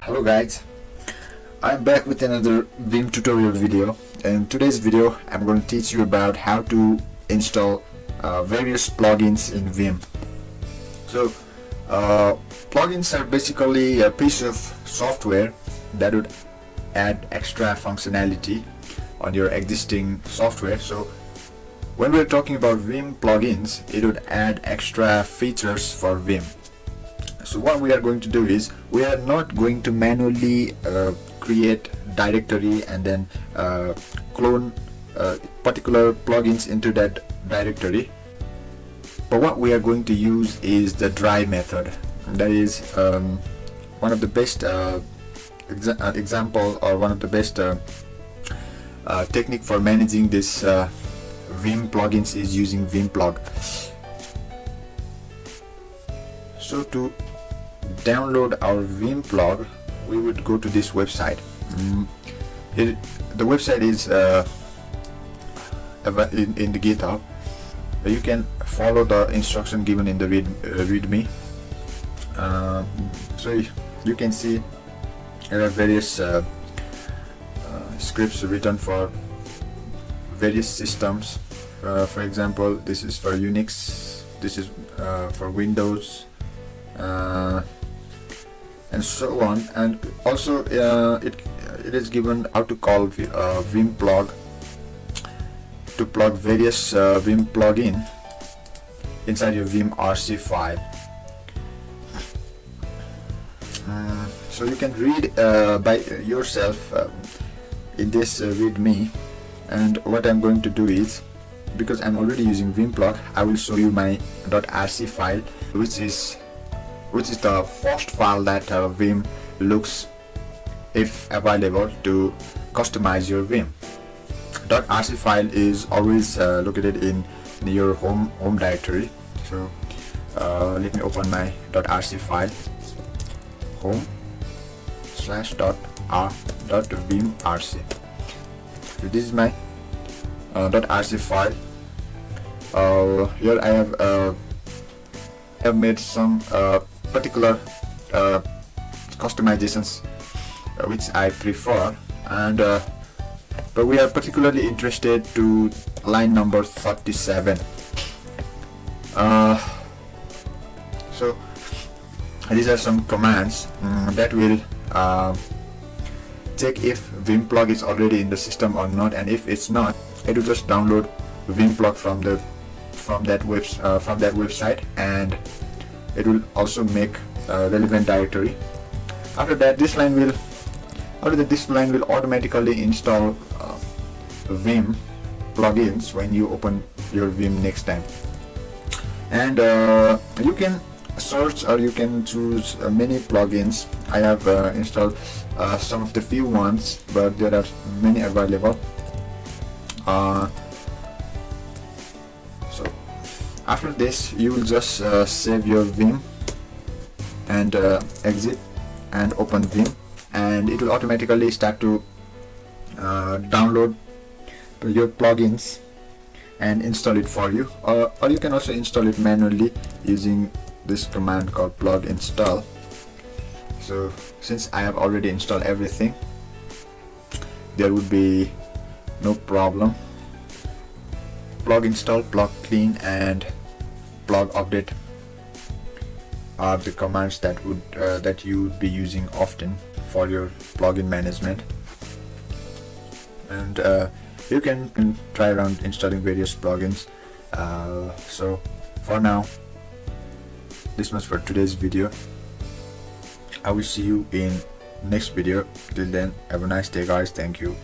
Hello guys, I'm back with another Vim tutorial video. In today's video I'm going to teach you about how to install various plugins in Vim. So plugins are basically a piece of software that would add extra functionality on your existing software. So when we're talking about Vim plugins, it would add extra features for Vim. So what we are going to do is, we are not going to manually create directory and then clone particular plugins into that directory, but what we are going to use is the dry method. That is one of the best example, or one of the best technique for managing this Vim plugins is using Vim-Plug. So to download our Vim-Plug, we would go to this website. The website is in the GitHub. You can follow the instruction given in the readme. So you can see there are various scripts written for various systems. For example, this is for Unix, this is for Windows, and so on. And also it is given how to call Vim-Plug to plug various Vim plugin inside your Vim-RC file. So you can read by yourself in this readme. And what I'm going to do is, because I'm already using Vim-Plug, I will show you my .rc file, which is the first file that Vim looks, if available, to customize your Vim. .rc file is always located in your home directory. So let me open my .rc file, home/.vimrc. So this is my .rc file. Here I have made some particular customizations which I prefer, and but we are particularly interested to line number 37. So these are some commands that will check if Vim-Plug is already in the system or not, and if it's not, it will just download Vim-Plug from that website, and it will also make a relevant directory. After that, this line will automatically install Vim plugins when you open your Vim next time. And you can search, or you can choose many plugins. I have installed some of the few ones, but there are many available. So after this, you will just save your Vim and exit and open Vim, and it will automatically start to download your plugins and install it for you, or you can also install it manually using this command called plug install. So since I have already installed everything, there would be no problem. Plug install, plug clean, and plug update are the commands that you would be using often for your plugin management. And you can try around installing various plugins. So for now, this much for today's video. I will see you in next video. Till then, have a nice day guys. Thank you.